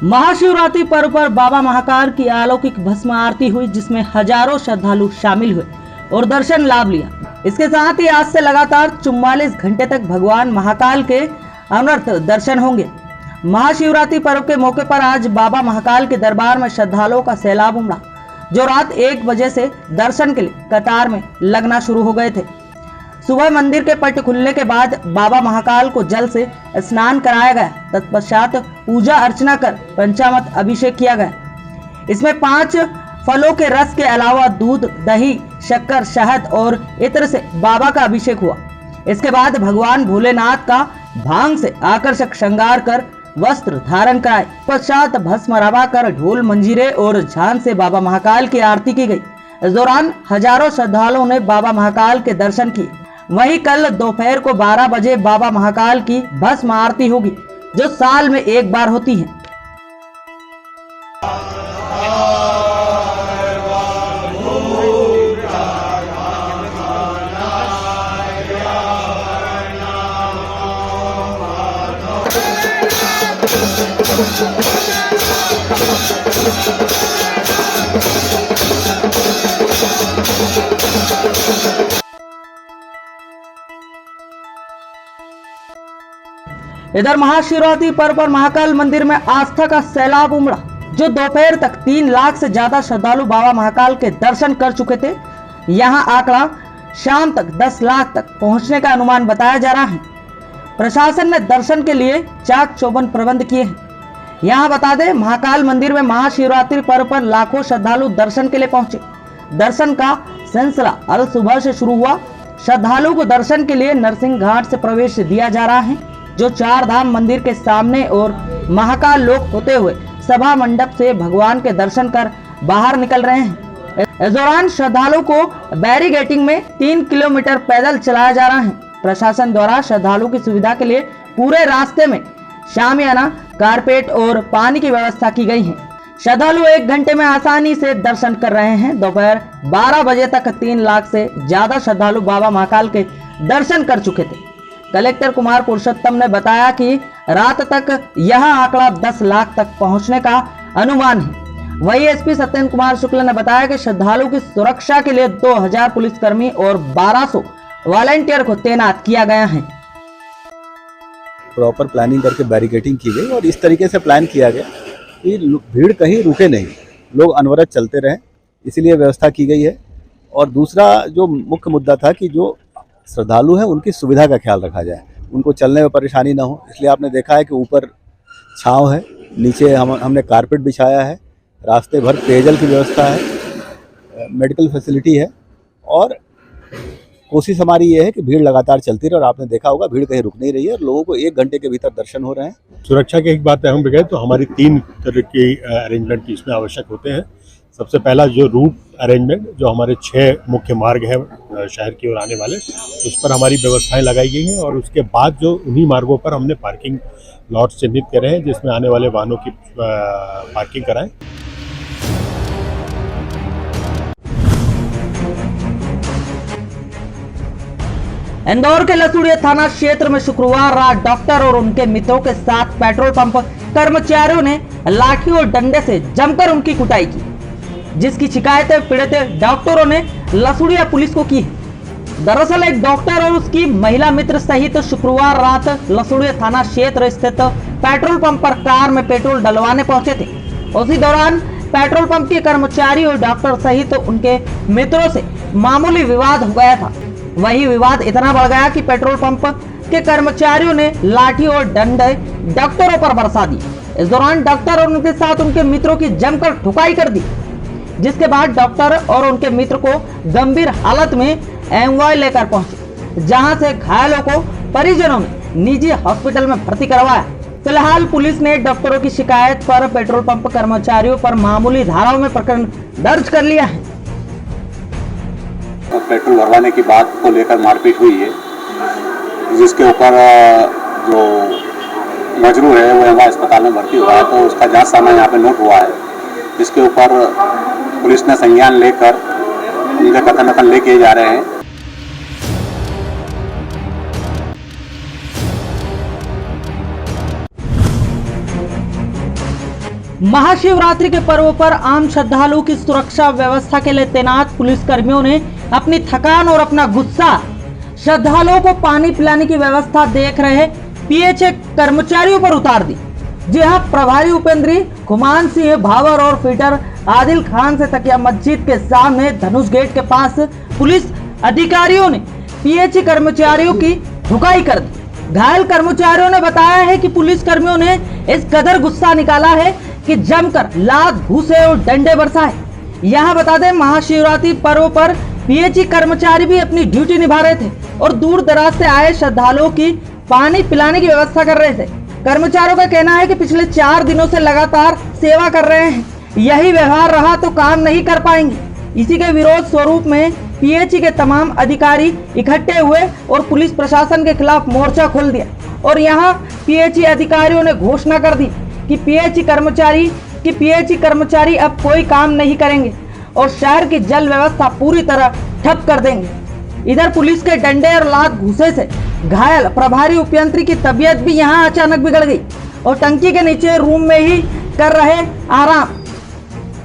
महाशिवरात्रि पर्व पर बाबा महाकाल की अलौकिक भस्म आरती हुई, जिसमें हजारों श्रद्धालु शामिल हुए और दर्शन लाभ लिया। इसके साथ ही आज से लगातार 44 घंटे तक भगवान महाकाल के अनवरत दर्शन होंगे। महाशिवरात्रि पर्व के मौके पर आज बाबा महाकाल के दरबार में श्रद्धालुओं का सैलाब उमड़ा, जो रात 1 बजे से दर्शन के लिए कतार में लगना शुरू हो गए थे। सुबह मंदिर के पट खुलने के बाद बाबा महाकाल को जल से स्नान कराया गया। तत्पश्चात पूजा अर्चना कर पंचामृत अभिषेक किया गया। इसमें 5 फलों के रस के अलावा दूध, दही, शक्कर, शहद और इत्र से बाबा का अभिषेक हुआ। इसके बाद भगवान भोलेनाथ का भांग से आकर्षक श्रृंगार कर वस्त्र धारण कराए। पश्चात भस्म रवा कर ढोल, मंजीरे और झांझ से बाबा महाकाल की आरती की गई। इस दौरान हजारों श्रद्धालुओं ने बाबा महाकाल के दर्शन किए। वहीं कल दोपहर को 12 बजे बाबा महाकाल की भस्म आरती होगी, जो साल में एक बार होती है। इधर महाशिवरात्रि पर्व पर महाकाल मंदिर में आस्था का सैलाब उमड़ा, जो दोपहर तक 3 लाख से ज्यादा श्रद्धालु बाबा महाकाल के दर्शन कर चुके थे। यहां आंकड़ा शाम तक 10 लाख तक पहुंचने का अनुमान बताया जा रहा है। प्रशासन ने दर्शन के लिए चाक चौबंद प्रबंध किए हैं। यहां बता दें, महाकाल मंदिर में महाशिवरात्रि पर्व पर लाखों श्रद्धालु दर्शन के लिए पहुंचे। दर्शन का सिलसिला अल सुबह से शुरू हुआ। श्रद्धालुओं को दर्शन के लिए नरसिंह घाट से प्रवेश दिया जा रहा है, जो 4 धाम मंदिर के सामने और महाकाल लोक होते हुए सभा मंडप से भगवान के दर्शन कर बाहर निकल रहे हैं। इस दौरान श्रद्धालुओं को बैरिकेडिंग में 3 किलोमीटर पैदल चलाया जा रहा है। प्रशासन द्वारा श्रद्धालुओं की सुविधा के लिए पूरे रास्ते में शामियाना, कारपेट और पानी की व्यवस्था की गई है। श्रद्धालु 1 घंटे में आसानी से दर्शन कर रहे हैं। दोपहर 12 बजे तक 3 लाख से ज्यादा श्रद्धालु बाबा महाकाल के दर्शन कर चुके थे। कलेक्टर कुमार पुरुषोत्तम ने बताया कि रात तक यह आंकड़ा 10 लाख तक पहुंचने का अनुमान है। वहीं एसपी सत्येंद्र कुमार शुक्ल ने बताया कि श्रद्धालुओं की सुरक्षा के लिए 2000 पुलिसकर्मी और 1200 वॉलंटियर को तैनात किया गया है। प्रॉपर प्लानिंग करके बैरिकेडिंग की गई और इस तरीके से प्लान किया गया कि भीड़ कहीं रुके नहीं, लोग अनवरत चलते रहें, इसीलिए व्यवस्था की गई है। और दूसरा जो मुख्य मुद्दा था कि जो श्रद्धालु हैं उनकी सुविधा का ख्याल रखा जाए, उनको चलने में परेशानी ना हो। इसलिए आपने देखा है कि ऊपर छांव है, नीचे हमने कारपेट बिछाया है, रास्ते भर पेयजल की व्यवस्था है, मेडिकल फैसिलिटी है और कोशिश हमारी ये है कि भीड़ लगातार चलती रहे। और आपने देखा होगा भीड़ कहीं रुक नहीं रही है और लोगों को 1 घंटे के भीतर दर्शन हो रहे हैं। सुरक्षा की एक बात हम भी कहें तो हमारी 3 तरह की अरेंजमेंट इसमें आवश्यक होते हैं। सबसे पहला जो रूट अरेंजमेंट, जो हमारे 6 मुख्य मार्ग हैं शहर की ओर आने वाले, उस पर हमारी व्यवस्थाएं लगाई गई हैं। और उसके बाद जो उन्हीं मार्गों पर हमने पार्किंग लॉट चिन्हित करे हैं, जिसमें आने वाले वाहनों की पार्किंग कराएं। इंदौर के लसूड़िया थाना क्षेत्र में शुक्रवार रात डॉक्टर और उनके मित्रों के साथ पेट्रोल पंप कर्मचारियों ने लाठी और डंडे से जमकर उनकी कुटाई की, जिसकी शिकायत पीड़ित डॉक्टरों ने लसूड़िया पुलिस को की है। दरअसल एक डॉक्टर और उसकी महिला मित्र सहित शुक्रवार रात लसूड़िया थाना क्षेत्र स्थित पेट्रोल पंप पर कार में पेट्रोल डलवाने पहुंचे थे। उसी दौरान पेट्रोल पंप के कर्मचारी और डॉक्टर सहित उनके मित्रों से मामूली विवाद हो गया था। वही विवाद इतना बढ़ गया कि पेट्रोल पंप के कर्मचारियों ने लाठी और डंडे डॉक्टरों पर बरसा दी। इस दौरान डॉक्टर और उनके साथ उनके मित्रों की जमकर ठुकाई कर दी, जिसके बाद डॉक्टर और उनके मित्र को गंभीर हालत में एमवाई लेकर पहुंचे, जहां से घायलों को परिजनों ने निजी हॉस्पिटल में भर्ती करवाया। फिलहाल पुलिस ने डॉक्टरों की शिकायत पर पेट्रोल पंप कर्मचारियों पर मामूली धाराओं में प्रकरण दर्ज कर लिया है। पेट्रोल भरवाने की बात को लेकर मारपीट हुई है, जिसके ऊपर जो मजरूर है वो एमवाई अस्पताल में भर्ती हुआ है, तो उसका जांच सामान यहाँ पे नोट हुआ है। इसके ऊपर पुलिस ने संज्ञान लेकर उनके कथन ले किए जा रहे हैं। महाशिवरात्रि के पर्व पर आम श्रद्धालुओं की सुरक्षा व्यवस्था के लिए तैनात पुलिस कर्मियों ने अपनी थकान और अपना गुस्सा श्रद्धालुओं को पानी पिलाने की व्यवस्था देख रहे पीएचए कर्मचारियों पर उतार दी। जी हाँ, प्रभारी उपेंद्री खुमान सिंह भावर और फीटर आदिल खान से तकिया मस्जिद के सामने धनुष गेट के पास पुलिस अधिकारियों ने पीएचई कर्मचारियों की धुकाई कर दी। घायल कर्मचारियों ने बताया है कि पुलिस कर्मियों ने इस कदर गुस्सा निकाला है कि जमकर लात घूसे और डंडे बरसाए। यहाँ बता दें, महाशिवरात्रि पर्व पर पीएचई कर्मचारी भी अपनी ड्यूटी निभा रहे थे और दूर दराज से आए श्रद्धालुओं की पानी पिलाने की व्यवस्था कर रहे थे। कर्मचारियों का कहना है कि पिछले 4 दिनों से लगातार सेवा कर रहे हैं, यही व्यवहार रहा तो काम नहीं कर पाएंगे। इसी के विरोध स्वरूप में पीएचई के तमाम अधिकारी इकट्ठे हुए और पुलिस प्रशासन के खिलाफ मोर्चा खोल दिया और यहाँ पीएचई अधिकारियों ने घोषणा कर दी कि पीएचई कर्मचारी अब कोई काम नहीं करेंगे और शहर की जल व्यवस्था पूरी तरह ठप कर देंगे। इधर पुलिस के डंडे और लात घूसे से घायल प्रभारी उपयंत्री की तबीयत भी यहाँ अचानक बिगड़ गई और टंकी के नीचे रूम में ही कर रहे आराम।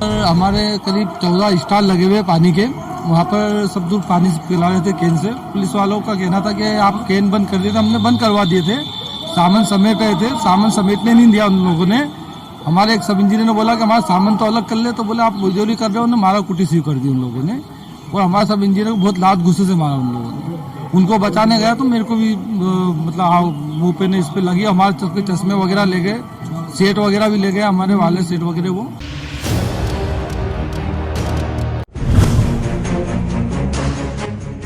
हमारे करीब 14 स्टॉल लगे हुए पानी के, वहाँ पर सब दूर पानी पिला रहे थे कैन से। पुलिस वालों का कहना था कि आप कैन बंद कर दिए थे, हमने बंद करवा दिए थे। सामान समय पे थे, सामान समेटने नहीं दिया उन लोगों ने। हमारे एक सब इंजीनियर ने बोला कि हमारा सामान तो अलग कर ले, तो बोले आप मजदूरी कर रहे हो, उन्होंने मारा कुटी सी कर दी उन लोगों ने और हमारे सब इंजीनियर को बहुत लात गुस्से से मारा उन लोगों ने। उनको बचाने गया तो मेरे को भी मतलब मुँह पे ने इस पे लगी। हमारे चश्मे वगैरह ले गए, सेट वगैरह भी ले गए, हमारे वाले सेट वगैरह वो।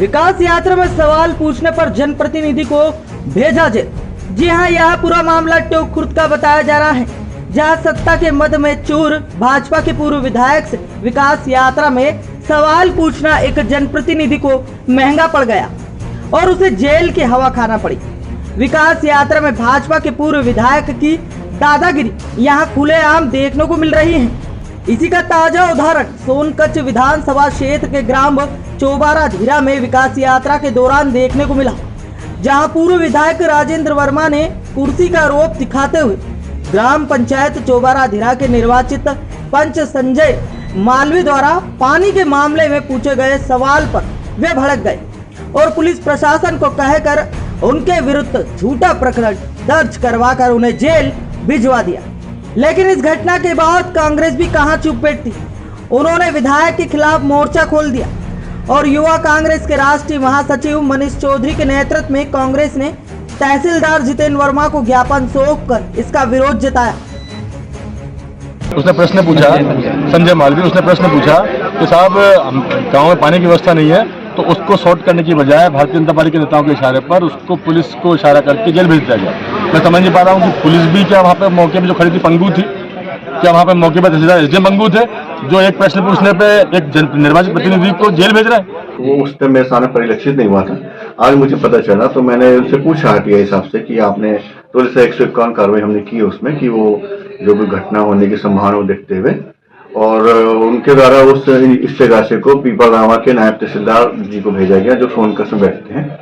विकास यात्रा में सवाल पूछने पर जनप्रतिनिधि को भेजा जेल। जी हां, यह पूरा मामला टोक खुर्द का बताया जा रहा है, जहां सत्ता के मद में चूर भाजपा के पूर्व विधायक से विकास यात्रा में सवाल पूछना एक जनप्रतिनिधि को महंगा पड़ गया और उसे जेल की हवा खाना पड़ी। विकास यात्रा में भाजपा के पूर्व विधायक की दादागिरी यहां खुलेआम देखने को मिल रही है। इसी का ताजा उदाहरण सोनकच्छ विधानसभा क्षेत्र के ग्राम चौबारा धीरा में विकास यात्रा के दौरान देखने को मिला, जहां पूर्व विधायक राजेंद्र वर्मा ने कुर्सी का आरोप दिखाते हुए ग्राम पंचायत चौबारा धीरा के निर्वाचित पंच संजय मालवी द्वारा पानी के मामले में पूछे गए सवाल पर वे भड़क गए और पुलिस प्रशासन को कहकर उनके विरुद्ध झूठा प्रकरण दर्ज करवाकर उन्हें जेल भिजवा दिया। लेकिन इस घटना के बाद कांग्रेस भी कहां चुप बैठती, उन्होंने विधायक के खिलाफ मोर्चा खोल दिया और युवा कांग्रेस के राष्ट्रीय महासचिव मनीष चौधरी के नेतृत्व में कांग्रेस ने तहसीलदार जितेंद्र वर्मा को ज्ञापन सौंपकर इसका विरोध जताया। उसने प्रश्न पूछा, संजय मालवी, उसने प्रश्न पूछा कि साहब गांव में पानी की व्यवस्था नहीं है, तो उसको सॉर्ट करने की बजाय भारतीय जनता पार्टी के नेताओं के इशारे पर उसको पुलिस को इशारा करके जेल भेज दिया गया। मैं समझ नहीं पा रहा हूँ कि पुलिस भी क्या वहाँ पे मौके पे जो खड़ी थी पंगु थी, क्या वहाँ पे मौके पर तहसीलदार एसडीएम पंगु थे जो एक प्रश्न पूछने पे एक निर्वाचित प्रतिनिधि को जेल भेज रहा है। वो उस टाइम मेरे सामने परिलक्षित नहीं हुआ था, आज मुझे पता चला तो मैंने उनसे पूछा आरटीआई साहब से कि आपने तो 151 कार्रवाई हमने की उसमें कि वो जो भी घटना होने की संभावना देखते हुए और उनके द्वारा इस जगह को पीपलगावा के नायब तहसीलदार जी को भेजा गया जो सोनकच्छ में बैठते हैं।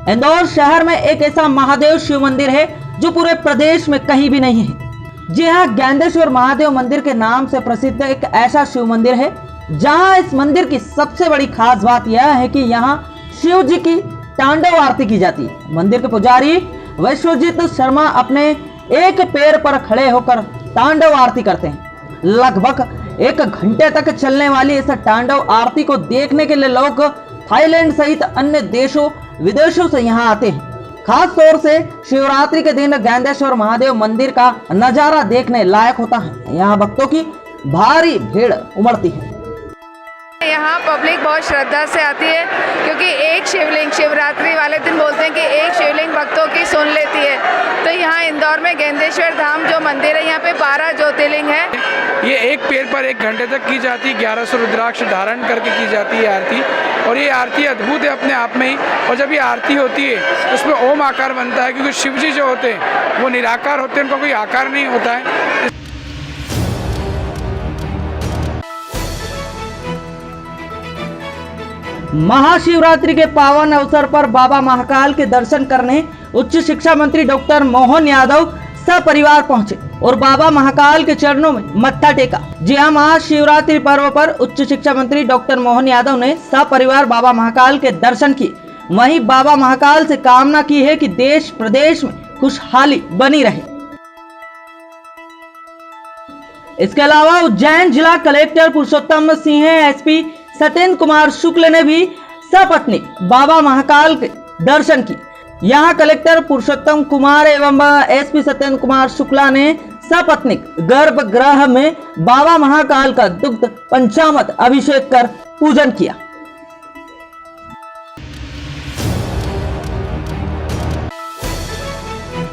इंदौर शहर में एक ऐसा महादेव शिव मंदिर है जो पूरे प्रदेश में कहीं भी नहीं है। जी हाँ, गेंदेश्वर महादेव मंदिर के नाम से प्रसिद्ध एक ऐसा शिव मंदिर है जहाँ इस मंदिर की सबसे बड़ी खास बात यह है कि यहाँ शिव जी की तांडव आरती की जाती है। मंदिर के पुजारी विश्वजीत शर्मा अपने एक पैर पर खड़े होकर तांडव आरती करते हैं। लगभग 1 घंटे तक चलने वाली इस तांडव आरती को देखने के लिए लोग थाईलैंड सहित अन्य देशों विदेशों से यहाँ आते हैं। खास तौर से शिवरात्रि के दिन गेंदेश्वर महादेव मंदिर का नजारा देखने लायक होता है। यहाँ भक्तों की भारी भीड़ उमड़ती है। यहाँ पब्लिक बहुत श्रद्धा से आती है क्योंकि एक शिवलिंग शिवरात्रि वाले दिन बोलते हैं कि एक शिवलिंग भक्तों की सुन लेती है। तो यहाँ इंदौर में गेंदेश्वर धाम जो मंदिर है, यहाँ पे 12 ज्योतिर्लिंग है। ये एक पैर पर 1 घंटे तक की जाती है, 1100 रुद्राक्ष धारण करके की जाती है आरती। और ये आरती अद्भुत है अपने आप में ही। और जब ये आरती होती है उसमें ओम आकार बनता है, क्योंकि शिव जी जो होते हैं वो निराकार होते हैं, उनका कोई आकार नहीं होता है। महाशिवरात्रि के पावन अवसर पर बाबा महाकाल के दर्शन करने उच्च शिक्षा मंत्री डॉक्टर मोहन यादव सपरिवार पहुंचे और बाबा महाकाल के चरणों में मत्था टेका। जी हां, महाशिवरात्रि पर्व पर उच्च शिक्षा मंत्री डॉक्टर मोहन यादव ने सपरिवार बाबा महाकाल के दर्शन किए। वहीं बाबा महाकाल से कामना की है कि देश प्रदेश में खुशहाली बनी रहे। इसके अलावा उज्जैन जिला कलेक्टर पुरुषोत्तम सिंह, एसपी सत्येंद्र कुमार शुक्ल ने भी सपत्नीक बाबा महाकाल के दर्शन किए। यहाँ कलेक्टर पुरुषोत्तम कुमार एवं एसपी सत्येंद्र कुमार शुक्ला ने सपत्नीक गर्भगृह में बाबा महाकाल का दुग्ध पंचामृत अभिषेक कर पूजन किया।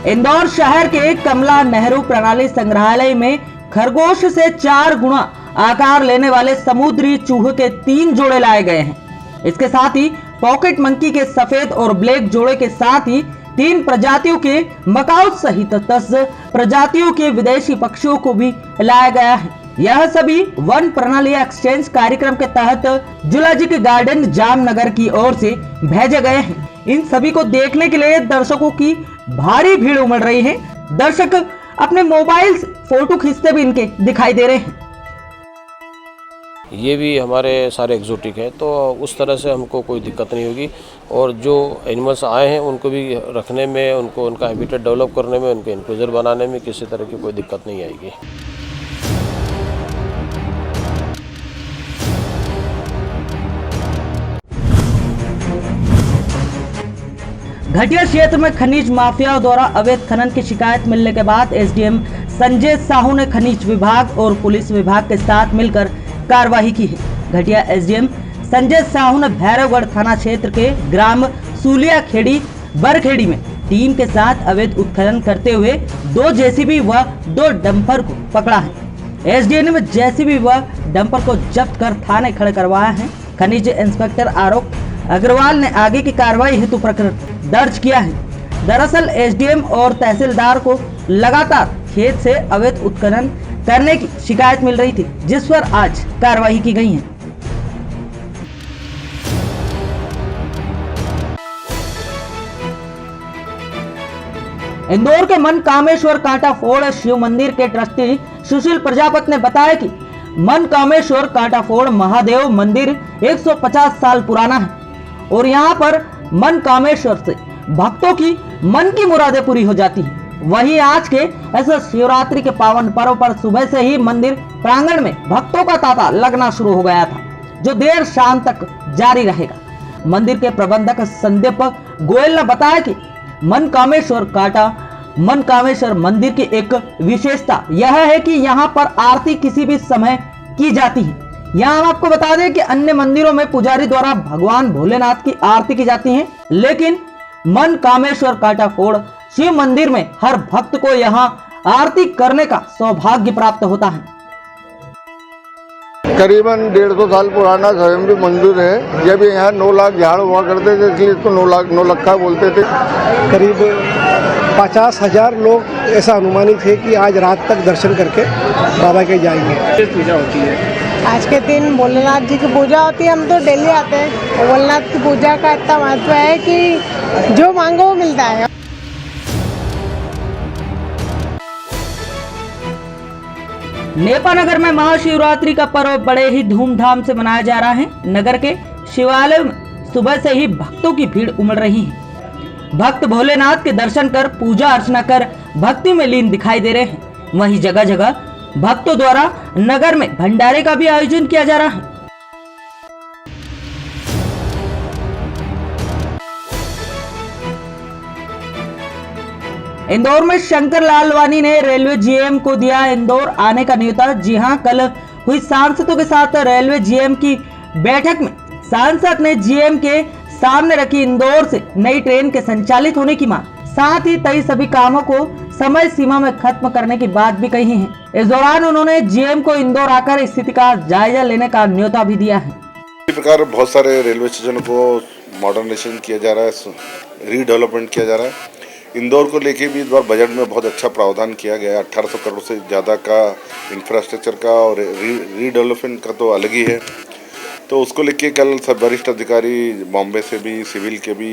इंदौर शहर के कमला नेहरू प्रणाली संग्रहालय में खरगोश से 4 गुना आकार लेने वाले समुद्री चूहे के 3 जोड़े लाए गए हैं। इसके साथ ही पॉकेट मंकी के सफेद और ब्लैक जोड़े के साथ ही 3 प्रजातियों के मकाऊ सहित 10 प्रजातियों के विदेशी पक्षियों को भी लाया गया है। यह सभी वन प्रणाली एक्सचेंज कार्यक्रम के तहत जूलॉजिकल गार्डन जामनगर की ओर से भेजे गए हैं। इन सभी को देखने के लिए दर्शकों की भारी भीड़ उमड़ रही है। दर्शक अपने मोबाइल से फोटो खींचते भी इनके दिखाई दे रहे हैं। ये भी हमारे सारे एग्जोटिक है, तो उस तरह से हमको कोई दिक्कत नहीं होगी। और जो एनिमल्स आए हैं उनको भी रखने में, उनको उनका हैबिटेट डेवलप करने में, उनको इनक्लूजर बनाने में किसी तरह की कोई दिक्कत नहीं आएगी। घटिया क्षेत्र में खनिज माफियाओं द्वारा अवैध खनन की शिकायत मिलने के बाद एसडीएम संजय साहू ने खनिज विभाग और पुलिस विभाग के साथ मिलकर कार्रवाई की है। घटिया एसडीएम संजय साहू ने भैरवगढ़ थाना क्षेत्र के ग्राम सूलिया खेड़ी बरखेड़ी में टीम के साथ अवैध उत्खनन करते हुए 2 जेसीबी व 2 डंपर को पकड़ा है। एसडीएम ने जेसीबी व डंपर को जब्त कर थाने खड़े करवाया है। खनिज इंस्पेक्टर आरोप अग्रवाल ने आगे की कार्रवाई हेतु प्रकरण दर्ज किया है। दरअसल एसडीएम और तहसीलदार को लगातार खेत से अवैध उत्खनन करने की शिकायत मिल रही थी, जिस पर आज कार्रवाई की गई है। इंदौर के मन कामेश्वर कांटाफोड़ शिव मंदिर के ट्रस्टी सुशील प्रजापति ने बताया कि मन कामेश्वर कांटाफोड़ महादेव मंदिर 150 साल पुराना है और यहाँ पर मन कामेश्वर से भक्तों की मन की मुरादें पूरी हो जाती हैं। वहीं आज के ऐसे शिवरात्रि के पावन पर्व पर सुबह से ही मंदिर प्रांगण में भक्तों का तांता लगना शुरू हो गया था, जो देर शाम तक जारी रहेगा। मंदिर के प्रबंधक संदीप गोयल ने बताया कि मन कामेश्वर मंदिर की एक विशेषता यह है कि यहाँ पर आरती किसी भी समय की जाती है। यहाँ हम आपको बता दें कि अन्य मंदिरों में पुजारी द्वारा भगवान भोलेनाथ की आरती की जाती है, लेकिन मन कामेश्वर कांटाफोड़ शिव मंदिर में हर भक्त को यहाँ आरती करने का सौभाग्य प्राप्त होता है। करीबन 150 साल पुराना स्वयं भी मंदिर है। जब यहाँ 9 लाख झाड़ हुआ करते थे, इसलिए इसको 9 लखा बोलते थे। करीब 50,000 लोग ऐसा अनुमानित है कि आज रात तक दर्शन करके बाबा के जाएंगे। पूजा होती है आज के दिन, भोलेनाथ जी की पूजा होती है। हम तो डेली आते हैं। भोलेनाथ की पूजा का इतना महत्व है कि जो मांगो वो मिलता है। नेपानगर में महाशिवरात्रि का पर्व बड़े ही धूमधाम से मनाया जा रहा है। नगर के शिवालय में सुबह से ही भक्तों की भीड़ उमड़ रही है। भक्त भोलेनाथ के दर्शन कर पूजा अर्चना कर भक्ति में लीन दिखाई दे रहे हैं। वहीं जगह जगह भक्तों द्वारा नगर में भंडारे का भी आयोजन किया जा रहा है। इंदौर में शंकर लालवानी ने रेलवे जीएम को दिया इंदौर आने का न्योता। जी हां, कल हुई सांसदों के साथ रेलवे जीएम की बैठक में सांसद ने जीएम के सामने रखी इंदौर से नई ट्रेन के संचालित होने की मांग, साथ ही तय सभी कामों को समय सीमा में खत्म करने की बात भी कही है। इस दौरान उन्होंने जीएम को इंदौर आकर स्थिति का जायजा लेने का न्योता भी दिया है। इस प्रकार बहुत सारे रेलवे स्टेशन को मॉडर्नाइजेशन किया जा रहा है, रीडेवलपमेंट किया जा रहा है। इंदौर को लेके भी इस बार बजट में बहुत अच्छा प्रावधान किया गया है। 1800 करोड़ से ज़्यादा का इंफ्रास्ट्रक्चर का और रीडेवलपमेंट का तो अलग ही है। तो उसको लेके कल सब वरिष्ठ अधिकारी बॉम्बे से भी, सिविल के भी